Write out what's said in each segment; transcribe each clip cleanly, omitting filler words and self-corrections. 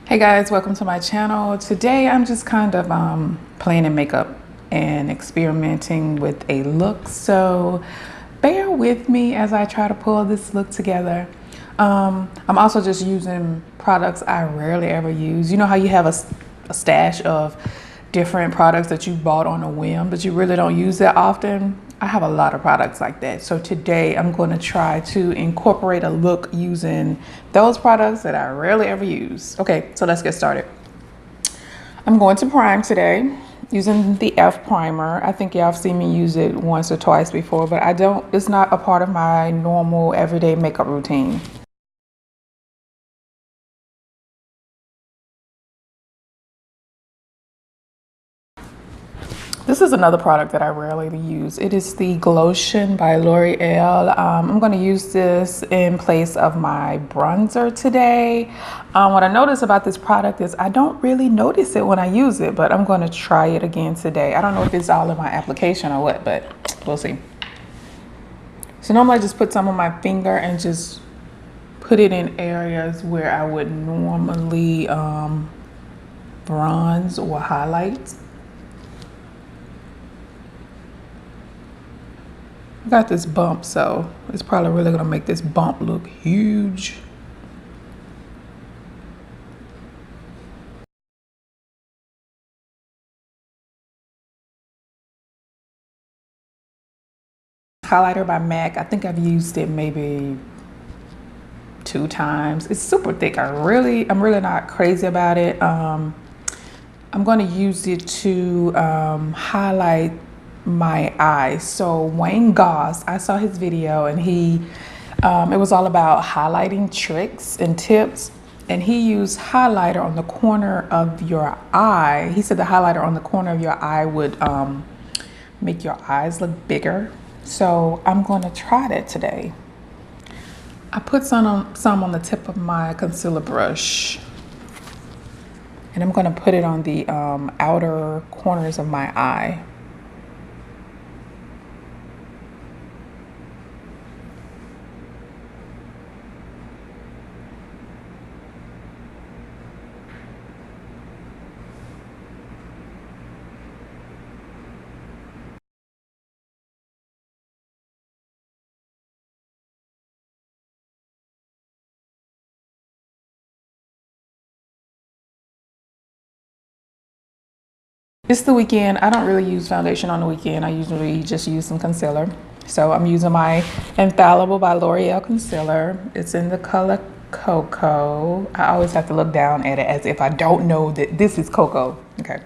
Hey guys, welcome to my channel. Today I'm just kind of playing in makeup and experimenting with a look, so bear with me as I try to pull this look together. I'm also just using products I rarely ever use. You know how you have a stash of different products that you bought on a whim but you really don't use that often? I have a lot of products like that. So today I'm going to try to incorporate a look using those products that I rarely ever use. Okay, so let's get started. I'm going to prime today using the F primer. I think y'all have seen me use it once or twice before, but it's not a part of my normal everyday makeup routine. This is another product that I rarely use. It is the Glotion by L'Oreal. I'm going to use this in place of my bronzer today. What I notice about this product is I don't really notice it when I use it, but I'm going to try it again today. I don't know if it's all in my application or what, but we'll see. So normally I just put some on my finger and just put it in areas where I would normally bronze or highlight. I got this bump, so it's probably really gonna make this bump look huge. Highlighter by MAC. I think I've used it maybe 2 times. It's super thick. I'm really not crazy about it. I'm going to use it to highlight my eyes. So Wayne Goss, I saw his video and it was all about highlighting tricks and tips, and he used highlighter on the corner of your eye. He said the highlighter on the corner of your eye would make your eyes look bigger. So I'm going to try that today. I put some on the tip of my concealer brush, and I'm going to put it on the outer corners of my eye. It's the weekend. I don't really use foundation on the weekend. I usually just use some concealer. So I'm using my Infallible by L'Oreal concealer. It's in the color Cocoa. I always have to look down at it as if I don't know that this is Cocoa. Okay.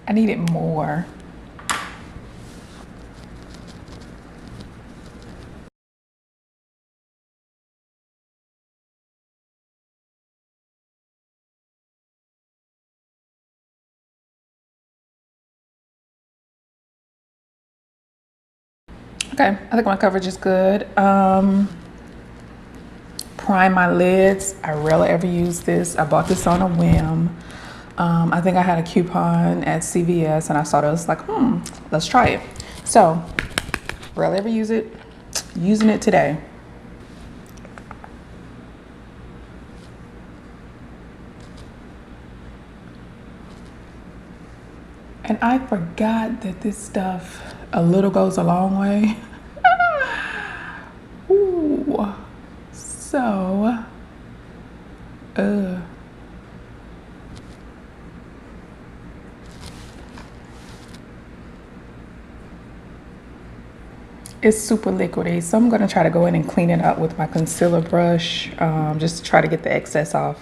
I need it more. Okay, I think my coverage is good. Prime my lids. I rarely ever use this. I bought this on a whim. I think I had a coupon at CVS and I saw this like, let's try it. So, rarely ever use it. Using it today. And I forgot that this stuff, a little goes a long way. Ooh. So, it's super liquidy, so I'm gonna try to go in and clean it up with my concealer brush, just to try to get the excess off.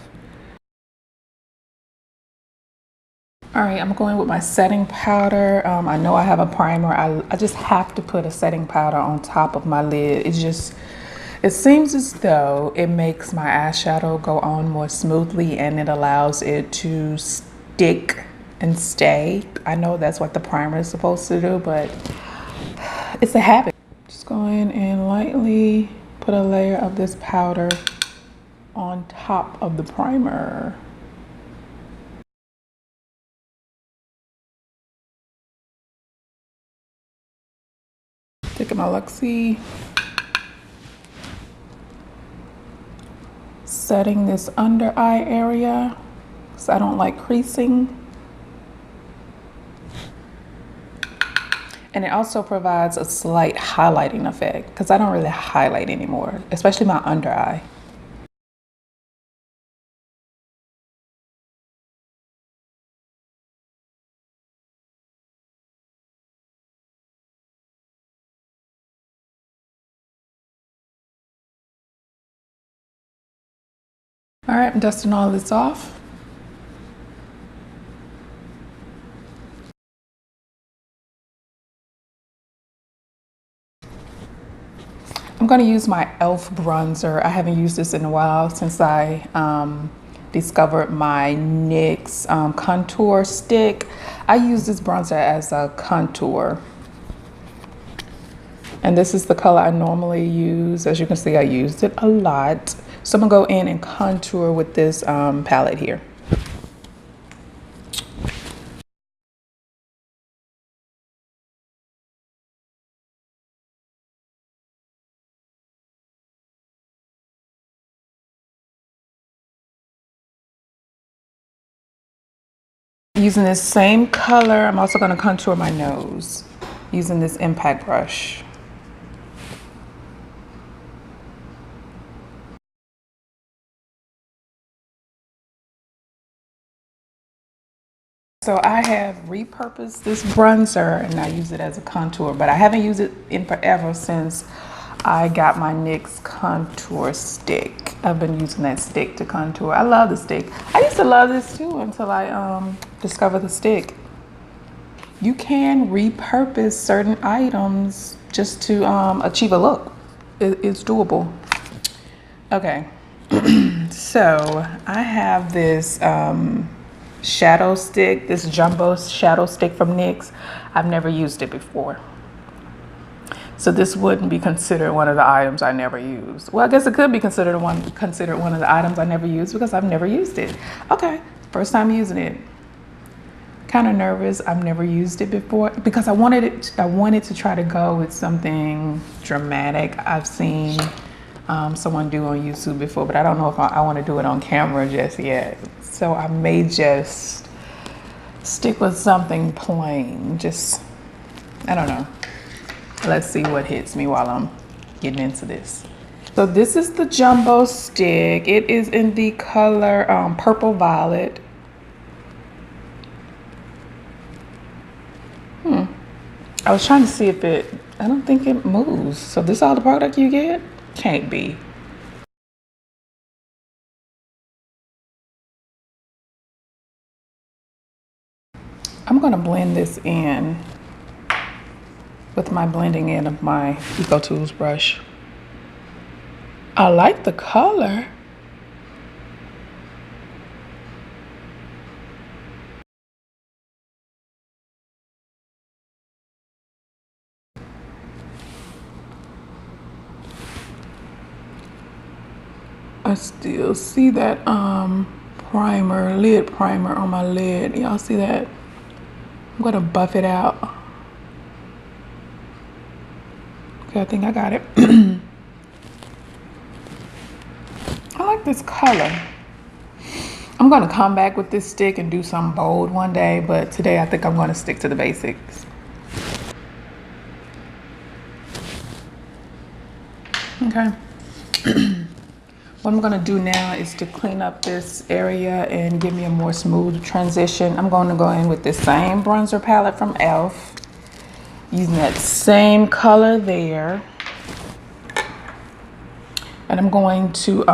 All right, I'm going with my setting powder. I know I have a primer. I just have to put a setting powder on top of my lid. It seems as though it makes my eyeshadow go on more smoothly and it allows it to stick and stay. I know that's what the primer is supposed to do, but it's a habit. Just go in and lightly put a layer of this powder on top of the primer. Taking my Luxie, setting this under eye area because I don't like creasing. And it also provides a slight highlighting effect because I don't really highlight anymore, especially my under eye. All right, I'm dusting all this off. I'm going to use my e.l.f. bronzer. I haven't used this in a while since I discovered my NYX contour stick. I use this bronzer as a contour. And this is the color I normally use. As you can see, I used it a lot. So I'm gonna go in and contour with this palette here. Using this same color, I'm also gonna contour my nose using this impact brush. So I have repurposed this bronzer and I use it as a contour, but I haven't used it in forever since I got my NYX contour stick. I've been using that stick to contour. I love the stick. I used to love this too until I discovered the stick. You can repurpose certain items just to achieve a look. It's doable. Okay, so I have this shadow stick, this jumbo shadow stick from NYX. I've never used it before. So this wouldn't be considered one of the items I never used. Well, I guess it could be considered one of the items I never used because I've never used it. Okay, first time using it. Kind of nervous. I've never used it before because I wanted to try to go with something dramatic. I've seen someone do on YouTube before, but I don't know if I want to do it on camera just yet. So I may just stick with something plain. Just, I don't know. Let's see what hits me while I'm getting into this. So this is the jumbo stick. It is in the color Purple Violet. I was trying to see if I don't think it moves. So this is all the product you get? Can't be. I'm gonna blend this in with my blending in of my Eco Tools brush. I like the color. I still see that lid primer on my lid. Y'all see that? I'm gonna buff it out. Okay, I think I got it. I like this color. I'm gonna come back with this stick and do some bold one day, but today I think I'm gonna stick to the basics. Okay. What I'm gonna do now is to clean up this area and give me a more smooth transition. I'm going to go in with this same bronzer palette from e.l.f. Using that same color there. And I'm going to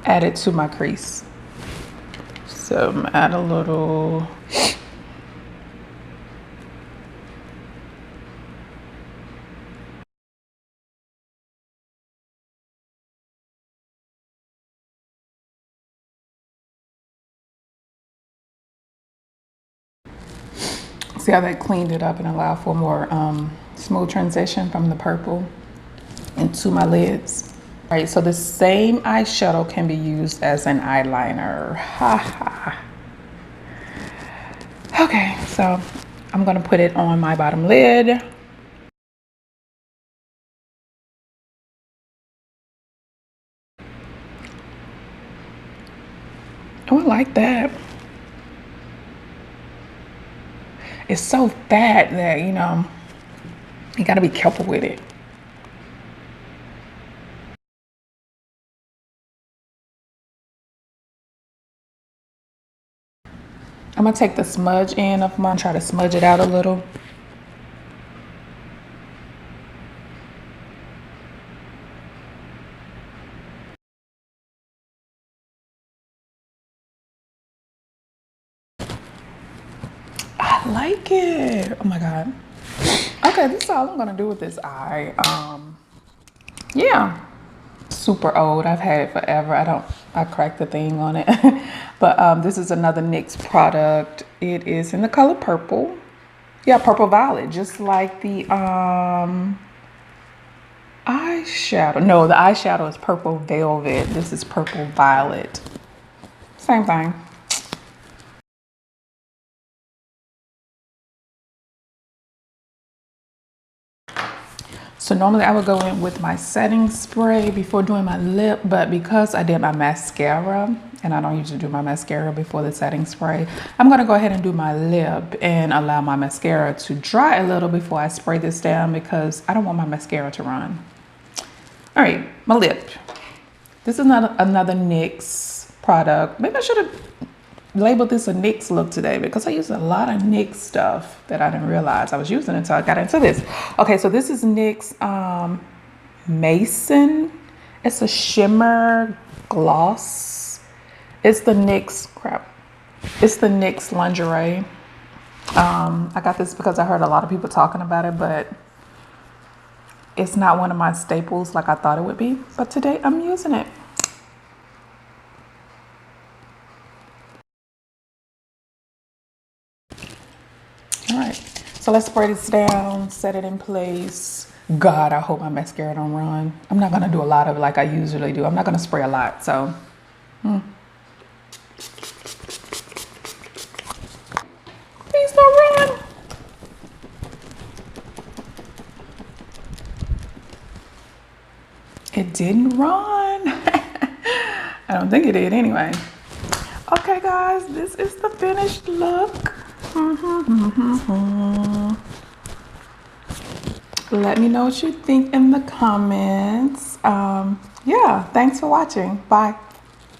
add it to my crease. So add a little. See how that cleaned it up and allowed for more Smooth transition from the purple into my lids. All right, so the same eyeshadow can be used as an eyeliner. Ha ha. Okay, so I'm gonna put it on my bottom lid. Oh, I like that. It's so fat that, you know, you gotta be careful with it. I'm gonna take the smudge end of mine, try to smudge it out a little. I like it. Oh my God. Okay, this is all I'm gonna do with this eye. Yeah. Super old. I've had it forever. I cracked the thing on it. But this is another NYX product. It is in the color purple. Yeah, purple violet, just like the eyeshadow. No, the eyeshadow is purple velvet. This is purple violet. Same thing. So normally I would go in with my setting spray before doing my lip, but because I did my mascara, and I don't usually do my mascara before the setting spray, I'm gonna go ahead and do my lip and allow my mascara to dry a little before I spray this down because I don't want my mascara to run. All right, my lip. This is another NYX product. Maybe I should have labeled this a NYX look today because I use a lot of NYX stuff that I didn't realize I was using until I got into this. Okay, so this is NYX Maison. It's a shimmer gloss. It's the NYX It's the NYX Lingerie. I got this because I heard a lot of people talking about it, but it's not one of my staples like I thought it would be. But today I'm using it. All right, so let's spray this down, set it in place. God, I hope my mascara don't run. I'm not gonna do a lot of it like I usually do. I'm not gonna spray a lot, so. Please don't run. It didn't run. I don't think it did anyway. Okay guys, this is the finished look. Let me know what you think in the comments. Yeah, thanks for watching. Bye.